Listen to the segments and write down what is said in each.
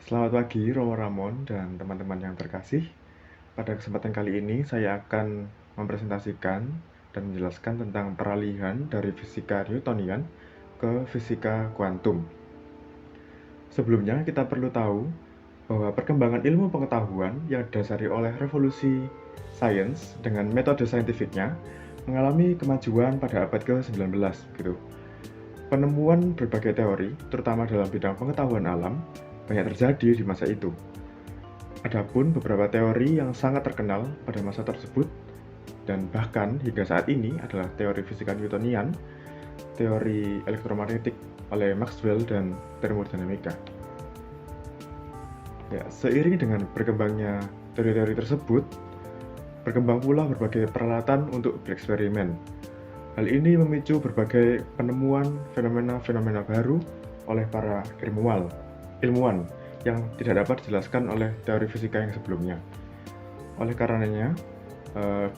Selamat pagi, Romo Ramon dan teman-teman yang terkasih. Pada kesempatan kali ini, saya akan mempresentasikan dan menjelaskan tentang peralihan dari fisika Newtonian ke fisika kuantum. Sebelumnya, kita perlu tahu bahwa perkembangan ilmu pengetahuan yang didasari oleh revolusi sains dengan metode saintifiknya mengalami kemajuan pada abad ke-19. Gitu. Penemuan berbagai teori, terutama dalam bidang pengetahuan alam, banyak terjadi di masa itu. Adapun beberapa teori yang sangat terkenal pada masa tersebut dan bahkan hingga saat ini adalah teori fisika Newtonian, teori elektromagnetik oleh Maxwell, dan termodinamika. Ya, seiring dengan berkembangnya teori-teori tersebut, berkembang pula berbagai peralatan untuk bereksperimen. Hal ini memicu berbagai penemuan fenomena-fenomena baru oleh para ilmuwan yang tidak dapat dijelaskan oleh teori fisika yang sebelumnya. Oleh karenanya,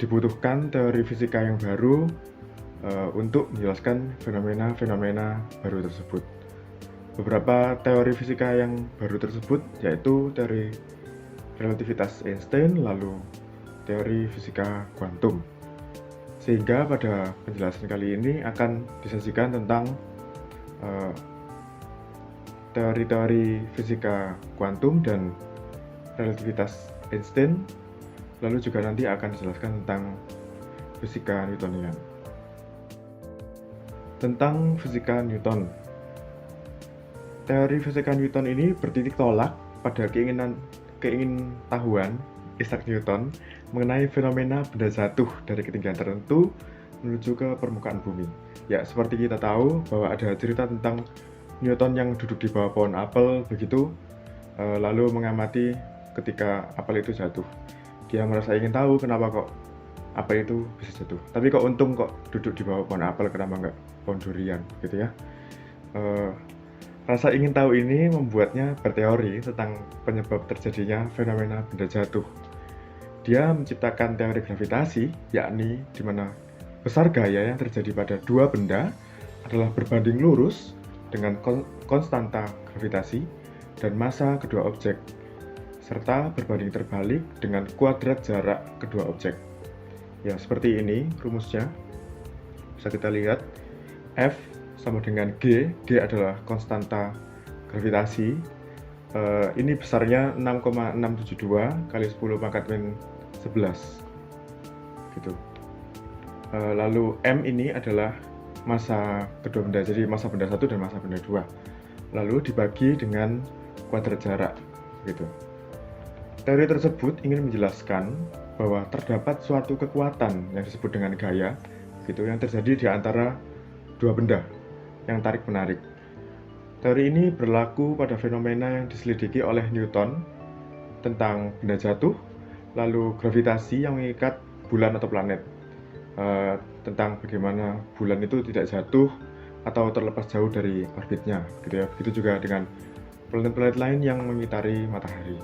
dibutuhkan teori fisika yang baru untuk menjelaskan fenomena-fenomena baru tersebut. Beberapa teori fisika yang baru tersebut yaitu teori relativitas Einstein, lalu teori fisika kuantum. Sehingga pada penjelasan kali ini akan disajikan tentang teori-teori fisika kuantum dan relativitas Einstein, lalu juga nanti akan dijelaskan tentang fisika Newtonian. Tentang fisika Newton, teori fisika Newton ini bertitik tolak pada keingintahuan Isaac Newton mengenai fenomena benda jatuh dari ketinggian tertentu menuju ke permukaan bumi. Ya, seperti kita tahu bahwa ada cerita tentang Newton yang duduk di bawah pohon apel begitu, lalu mengamati ketika apel itu jatuh. Dia merasa ingin tahu kenapa kok apel itu bisa jatuh. Tapi kok untung kok duduk di bawah pohon apel, kenapa nggak pohon durian gitu ya. Rasa ingin tahu ini membuatnya berteori tentang penyebab terjadinya fenomena benda jatuh. Dia menciptakan teori gravitasi, yakni di mana besar gaya yang terjadi pada dua benda adalah berbanding lurus dengan konstanta gravitasi dan massa kedua objek, serta berbanding terbalik dengan kuadrat jarak kedua objek. Ya, seperti ini rumusnya. Bisa kita lihat, F sama dengan G adalah konstanta gravitasi. Ini besarnya 6,672 kali 10 pangkat min 11 gitu. Lalu M ini adalah massa kedua benda, jadi massa benda 1 dan massa benda 2, lalu dibagi dengan kuadrat jarak gitu. Teori tersebut ingin menjelaskan bahwa terdapat suatu kekuatan yang disebut dengan gaya gitu, yang terjadi di antara dua benda yang tarik-menarik. Teori ini berlaku pada fenomena yang diselidiki oleh Newton tentang benda jatuh, lalu gravitasi yang mengikat bulan atau planet, tentang bagaimana bulan itu tidak jatuh atau terlepas jauh dari orbitnya gitu ya. Begitu juga dengan planet-planet lain yang mengitari matahari.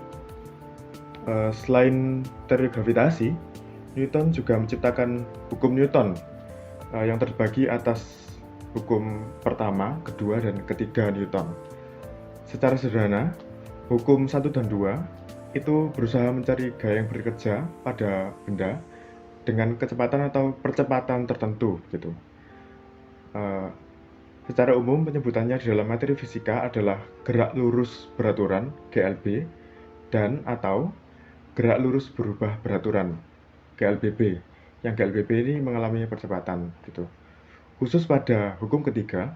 Selain teori gravitasi, Newton juga menciptakan hukum Newton yang terbagi atas hukum pertama, kedua, dan ketiga Newton. Secara sederhana, hukum 1 dan 2 itu berusaha mencari gaya yang bekerja pada benda dengan kecepatan atau percepatan tertentu gitu. Secara umum penyebutannya di dalam materi fisika adalah gerak lurus beraturan GLB dan atau gerak lurus berubah beraturan GLBB. Yang GLBB ini mengalami percepatan gitu. Khusus pada hukum ketiga,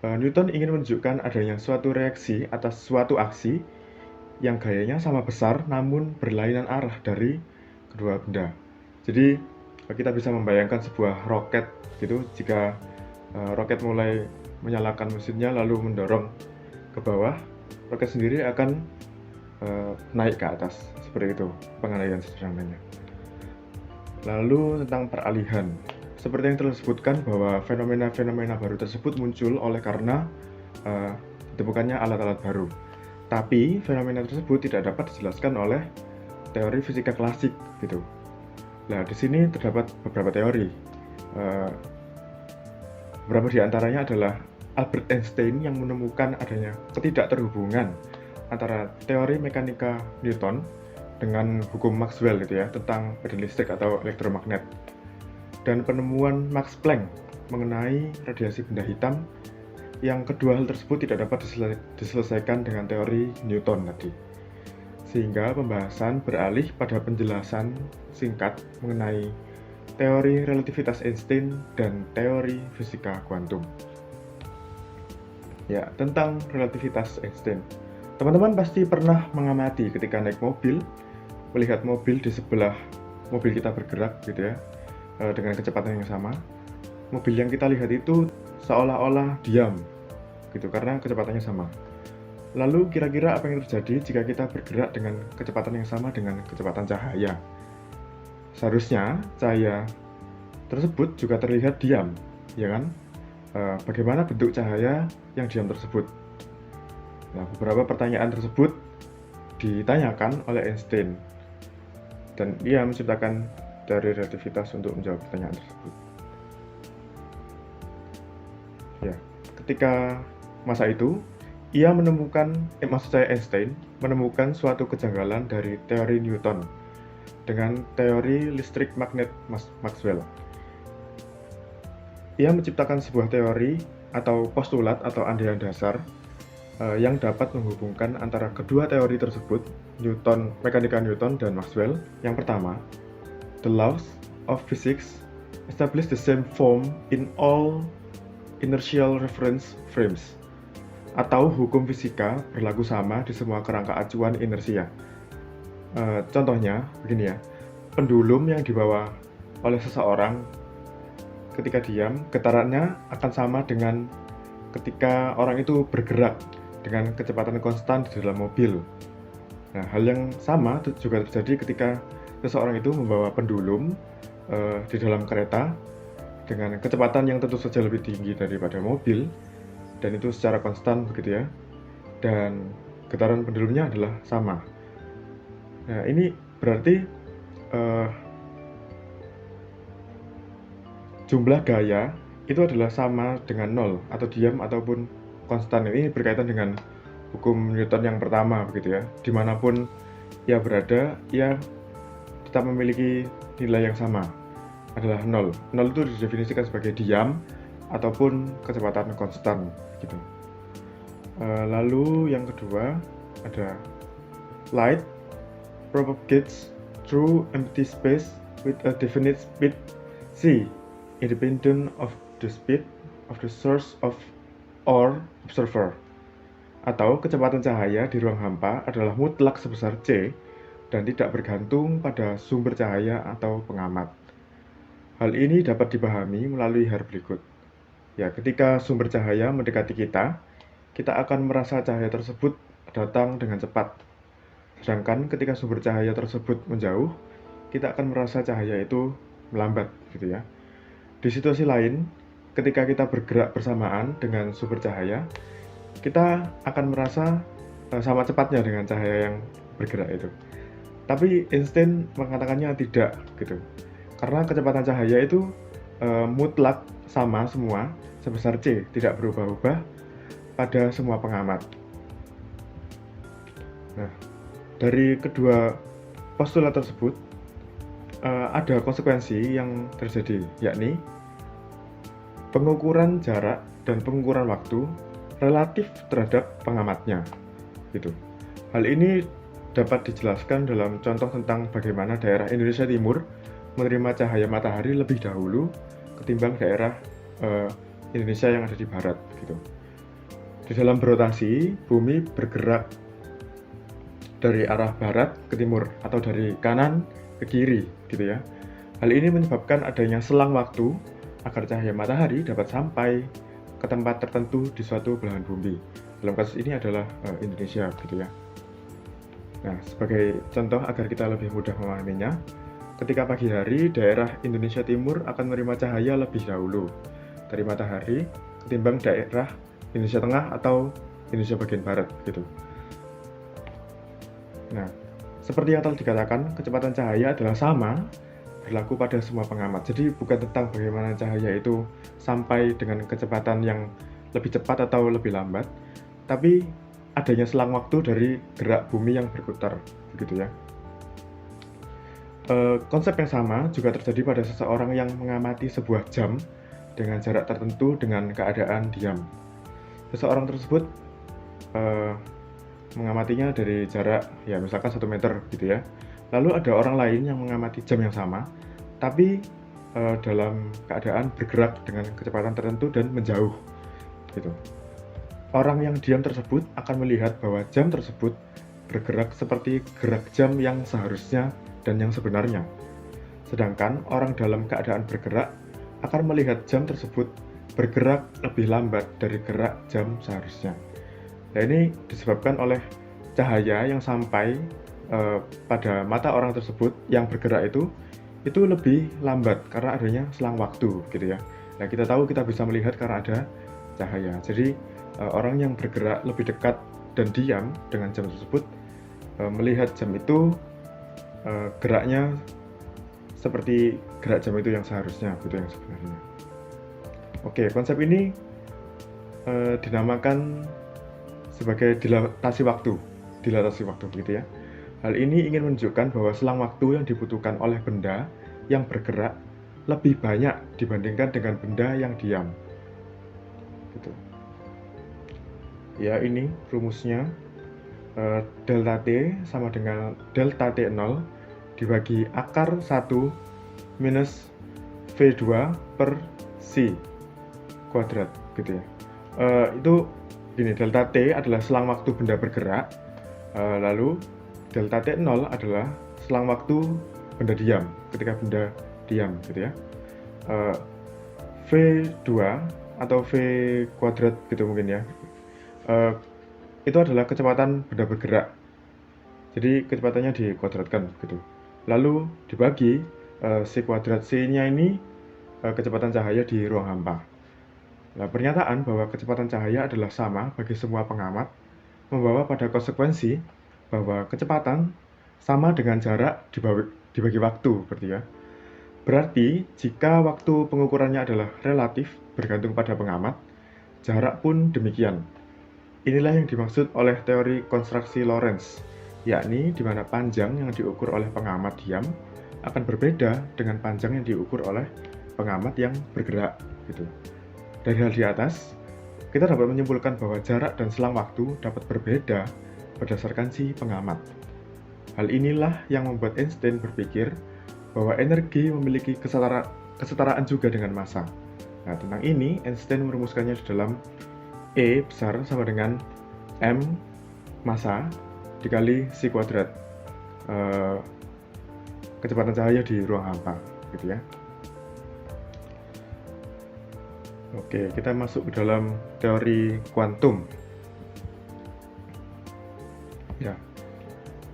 Newton ingin menunjukkan adanya suatu reaksi atas suatu aksi yang gayanya sama besar namun berlainan arah dari kedua benda. Jadi kita bisa membayangkan sebuah roket gitu, jika roket mulai menyalakan mesinnya lalu mendorong ke bawah, roket sendiri akan naik ke atas, seperti itu pengandaian sederhananya. Lalu tentang peralihan, seperti yang telah disebutkan bahwa fenomena-fenomena baru tersebut muncul oleh karena ditemukannya alat-alat baru. Tapi fenomena tersebut tidak dapat dijelaskan oleh teori fisika klasik gitu. Nah, di sini terdapat beberapa teori. Beberapa di antaranya adalah Albert Einstein yang menemukan adanya ketidakterhubungan antara teori mekanika Newton dengan hukum Maxwell gitu ya, tentang medan listrik atau elektromagnet. Dan penemuan Max Planck mengenai radiasi benda hitam, yang kedua hal tersebut tidak dapat diselesaikan dengan teori Newton tadi. Sehingga pembahasan beralih pada penjelasan singkat mengenai teori relativitas Einstein dan teori fisika kuantum. Ya, tentang relativitas Einstein. Teman-teman pasti pernah mengamati ketika naik mobil, melihat mobil di sebelah mobil kita bergerak gitu ya, dengan kecepatan yang sama. Mobil yang kita lihat itu seolah-olah diam gitu karena kecepatannya sama. Lalu kira-kira apa yang terjadi jika kita bergerak dengan kecepatan yang sama dengan kecepatan cahaya? Seharusnya cahaya tersebut juga terlihat diam, ya kan? Bagaimana bentuk cahaya yang diam tersebut? Nah, beberapa pertanyaan tersebut ditanyakan oleh Einstein dan ia menciptakan teori relativitas untuk menjawab pertanyaan tersebut. Ya, ketika masa itu, Einstein menemukan suatu kejanggalan dari teori Newton dengan teori listrik magnet Maxwell. Ia menciptakan sebuah teori atau postulat atau andaian dasar yang dapat menghubungkan antara kedua teori tersebut, mekanika Newton dan Maxwell. Yang pertama, the laws of physics establish the same form in all inertial reference frames, atau hukum fisika berlaku sama di semua kerangka acuan inersia. Contohnya begini ya, pendulum yang dibawa oleh seseorang ketika diam, getarannya akan sama dengan ketika orang itu bergerak dengan kecepatan konstan di dalam mobil. Nah, hal yang sama juga terjadi ketika seseorang itu membawa pendulum di dalam kereta dengan kecepatan yang tentu saja lebih tinggi daripada mobil, dan itu secara konstan begitu ya, dan getaran pendulumnya adalah sama. Nah, ini berarti jumlah gaya itu adalah sama dengan nol atau diam ataupun konstan. Ini berkaitan dengan hukum Newton yang pertama begitu ya, dimanapun ia berada ia tetap memiliki nilai yang sama, adalah nol. Nol itu didefinisikan sebagai diam ataupun kecepatan konstan gitu. Lalu yang kedua ada light propagates through empty space with a definite speed c, independent of the speed of the source of or observer. Atau kecepatan cahaya di ruang hampa adalah mutlak sebesar c dan tidak bergantung pada sumber cahaya atau pengamat. Hal ini dapat dipahami melalui hal berikut. Ya, ketika sumber cahaya mendekati kita akan merasa cahaya tersebut datang dengan cepat. Sedangkan ketika sumber cahaya tersebut menjauh, kita akan merasa cahaya itu melambat gitu ya. Di situasi lain, ketika kita bergerak bersamaan dengan sumber cahaya, kita akan merasa sama cepatnya dengan cahaya yang bergerak itu. Tapi Einstein mengatakannya tidak gitu. Karena kecepatan cahaya itu mutlak sama semua sebesar c, tidak berubah-ubah pada semua pengamat. Nah, dari kedua postulat tersebut ada konsekuensi yang terjadi, yakni pengukuran jarak dan pengukuran waktu relatif terhadap pengamatnya gitu. Hal ini dapat dijelaskan dalam contoh tentang bagaimana daerah Indonesia Timur menerima cahaya matahari lebih dahulu ketimbang daerah Indonesia yang ada di barat gitu. Di dalam berotasi, bumi bergerak dari arah barat ke timur atau dari kanan ke kiri gitu ya. Hal ini menyebabkan adanya selang waktu agar cahaya matahari dapat sampai ke tempat tertentu di suatu belahan bumi. Dalam kasus ini adalah Indonesia gitu ya. Nah, sebagai contoh agar kita lebih mudah memahaminya, ketika pagi hari, daerah Indonesia Timur akan menerima cahaya lebih dahulu dari matahari ketimbang daerah Indonesia Tengah atau Indonesia bagian barat gitu. Nah, seperti yang telah dikatakan, kecepatan cahaya adalah sama berlaku pada semua pengamat. Jadi bukan tentang bagaimana cahaya itu sampai dengan kecepatan yang lebih cepat atau lebih lambat, tapi adanya selang waktu dari gerak bumi yang berputar, begitu ya. Konsep yang sama juga terjadi pada seseorang yang mengamati sebuah jam dengan jarak tertentu dengan keadaan diam. Seseorang tersebut mengamatinya dari jarak ya misalkan 1 meter gitu ya. Lalu ada orang lain yang mengamati jam yang sama, tapi dalam keadaan bergerak dengan kecepatan tertentu dan menjauh gitu. Orang yang diam tersebut akan melihat bahwa jam tersebut bergerak seperti gerak jam yang seharusnya dan yang sebenarnya. Sedangkan orang dalam keadaan bergerak akan melihat jam tersebut bergerak lebih lambat dari gerak jam seharusnya. Nah, ini disebabkan oleh cahaya yang sampai pada mata orang tersebut yang bergerak itu lebih lambat karena adanya selang waktu gitu ya. Nah, kita tahu kita bisa melihat karena ada cahaya. Jadi orang yang bergerak lebih dekat dan diam dengan jam tersebut melihat jam itu geraknya seperti gerak jam itu yang seharusnya, gitu yang sebenarnya. Oke, konsep ini dinamakan sebagai dilatasi waktu, gitu ya. Hal ini ingin menunjukkan bahwa selang waktu yang dibutuhkan oleh benda yang bergerak lebih banyak dibandingkan dengan benda yang diam. Gitu. Ya, ini rumusnya. Delta T sama dengan delta T0 dibagi akar 1 minus V2 per C kuadrat gitu ya. Itu gini, delta T adalah selang waktu benda bergerak, lalu delta T0 adalah selang waktu benda diam ketika benda diam gitu ya. V2 atau V kuadrat gitu mungkin ya. Itu adalah kecepatan benda bergerak. Jadi kecepatannya dikuadratkan gitu. Lalu dibagi C kuadrat, C-nya ini kecepatan cahaya di ruang hampa. Nah, pernyataan bahwa kecepatan cahaya adalah sama bagi semua pengamat membawa pada konsekuensi bahwa kecepatan sama dengan jarak dibagi waktu, berarti ya. Berarti jika waktu pengukurannya adalah relatif bergantung pada pengamat, jarak pun demikian. Inilah yang dimaksud oleh teori konstruksi Lorentz, yakni di mana panjang yang diukur oleh pengamat diam akan berbeda dengan panjang yang diukur oleh pengamat yang bergerak. Gitu. Dari hal di atas, kita dapat menyimpulkan bahwa jarak dan selang waktu dapat berbeda berdasarkan si pengamat. Hal inilah yang membuat Einstein berpikir bahwa energi memiliki kesetaraan juga dengan massa. Nah, tentang ini Einstein merumuskannya di dalam E besar sama dengan M massa dikali C kuadrat kecepatan cahaya di ruang hampa gitu ya. Oke, kita masuk ke dalam teori kuantum. Ya.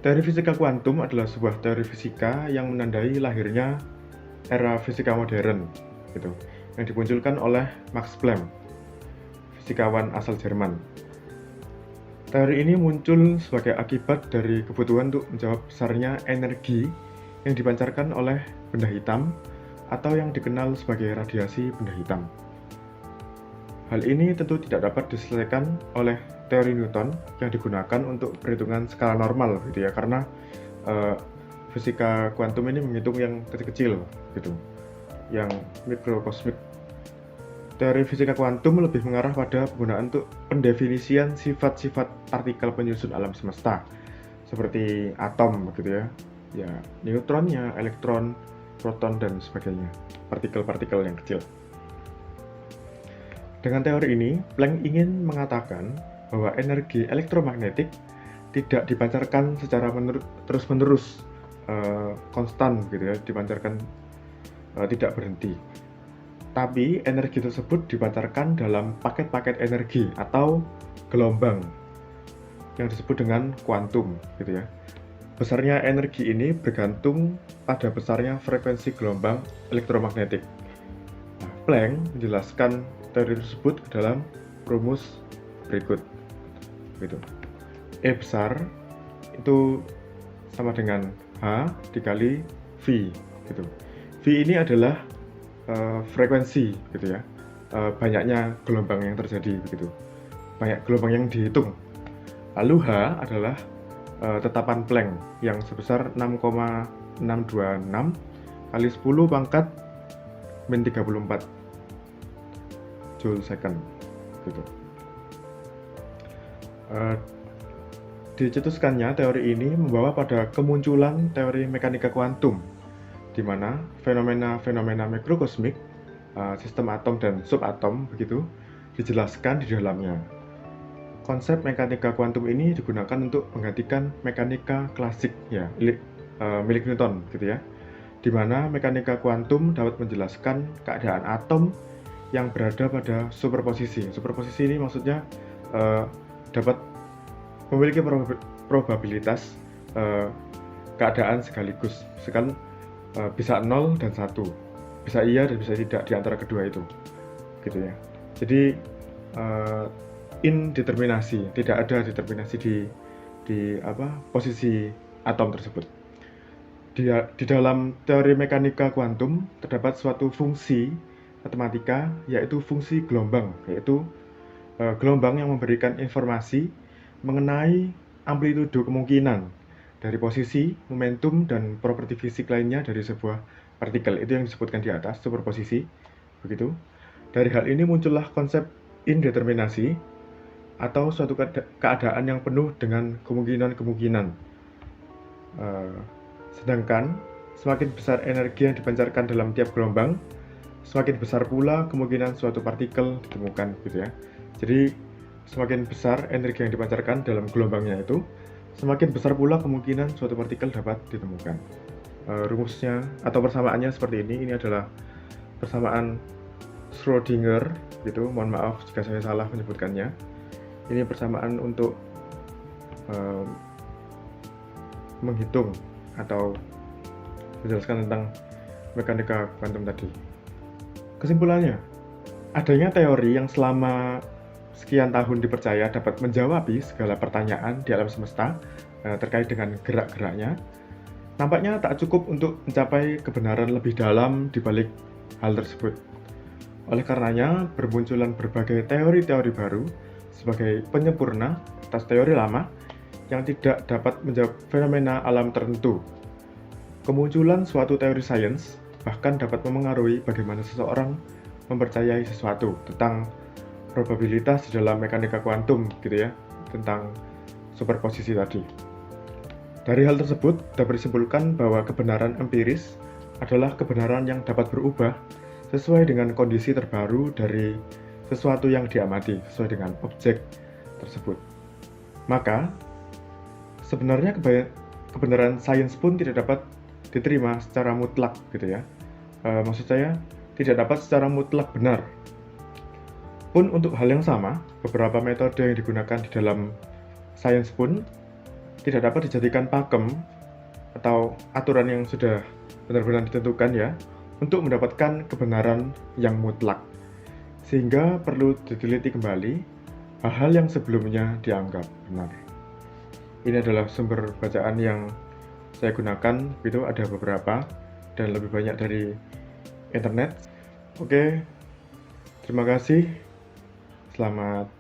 Teori fisika kuantum adalah sebuah teori fisika yang menandai lahirnya era fisika modern gitu, yang dimunculkan oleh Max Planck, fisikawan asal Jerman. Teori ini muncul sebagai akibat dari kebutuhan untuk menjawab besarnya energi yang dipancarkan oleh benda hitam atau yang dikenal sebagai radiasi benda hitam. Hal ini tentu tidak dapat diselesaikan oleh teori Newton yang digunakan untuk perhitungan skala normal gitu ya, karena fisika kuantum ini menghitung yang kecil-kecil gitu, yang mikrokosmik. Teori fisika kuantum lebih mengarah pada penggunaan untuk pendefinisian sifat-sifat partikel penyusun alam semesta, seperti atom begitu ya, ya neutronnya, elektron, proton dan sebagainya, partikel-partikel yang kecil. Dengan teori ini, Planck ingin mengatakan bahwa energi elektromagnetik tidak dipancarkan secara terus-menerus konstan gitu ya, dipancarkan tidak berhenti. Tapi energi tersebut dipancarkan dalam paket-paket energi atau gelombang yang disebut dengan kuantum gitu ya. Besarnya energi ini bergantung pada besarnya frekuensi gelombang elektromagnetik. Nah, Planck menjelaskan teori tersebut ke dalam rumus berikut. Gitu. E besar itu sama dengan H dikali V gitu. V ini adalah frekuensi gitu ya, banyaknya gelombang yang terjadi begitu, banyak gelombang yang dihitung. Lalu H adalah tetapan Planck yang sebesar 6,626 kali 10 pangkat min 34 Joule second gitu. Dicetuskannya teori ini membawa pada kemunculan teori mekanika kuantum, di mana fenomena-fenomena mikrokosmik, sistem atom dan subatom begitu dijelaskan di dalamnya. Konsep mekanika kuantum ini digunakan untuk menggantikan mekanika klasik ya, milik Newton gitu ya. Di mana mekanika kuantum dapat menjelaskan keadaan atom yang berada pada superposisi. Superposisi ini maksudnya dapat memiliki probabilitas keadaan sekaligus. Misalkan bisa 0 dan 1. Bisa iya dan bisa tidak di antara kedua itu. Gitu ya. Jadi indeterminasi, tidak ada determinasi di posisi atom tersebut. Di dalam teori mekanika kuantum terdapat suatu fungsi matematika, yaitu fungsi gelombang, yaitu gelombang yang memberikan informasi mengenai amplitudo kemungkinan dari posisi, momentum, dan properti fisik lainnya dari sebuah partikel. Itu yang disebutkan di atas, superposisi. Begitu. Dari hal ini muncullah konsep indeterminasi atau suatu keadaan yang penuh dengan kemungkinan-kemungkinan. Sedangkan semakin besar energi yang dipancarkan dalam tiap gelombang, semakin besar pula kemungkinan suatu partikel ditemukan, gitu ya. Jadi semakin besar energi yang dipancarkan dalam gelombangnya itu, semakin besar pula kemungkinan suatu partikel dapat ditemukan. Rumusnya atau persamaannya seperti ini. Ini adalah persamaan Schrödinger, gitu. Mohon maaf jika saya salah menyebutkannya. Ini persamaan untuk menghitung atau menjelaskan tentang mekanika kuantum tadi. Kesimpulannya, adanya teori yang selama sekian tahun dipercaya dapat menjawab segala pertanyaan di alam semesta terkait dengan gerak-geraknya, nampaknya tak cukup untuk mencapai kebenaran lebih dalam di balik hal tersebut. Oleh karenanya, bermunculan berbagai teori-teori baru sebagai penyempurna atas teori lama yang tidak dapat menjawab fenomena alam tertentu. Kemunculan suatu teori sains bahkan dapat memengaruhi bagaimana seseorang mempercayai sesuatu tentang probabilitas di dalam mekanika kuantum, gitu ya, tentang superposisi tadi. Dari hal tersebut dapat disimpulkan bahwa kebenaran empiris adalah kebenaran yang dapat berubah sesuai dengan kondisi terbaru dari sesuatu yang diamati, sesuai dengan objek tersebut. Maka sebenarnya kebenaran sains pun tidak dapat diterima secara mutlak, gitu ya. Maksud saya tidak dapat secara mutlak benar. Pun untuk hal yang sama, beberapa metode yang digunakan di dalam sains pun tidak dapat dijadikan pakem atau aturan yang sudah benar-benar ditentukan ya, untuk mendapatkan kebenaran yang mutlak. Sehingga perlu diteliti kembali hal-hal yang sebelumnya dianggap benar. Ini adalah sumber bacaan yang saya gunakan, itu ada beberapa dan lebih banyak dari internet. Oke, terima kasih. Selamat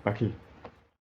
pagi.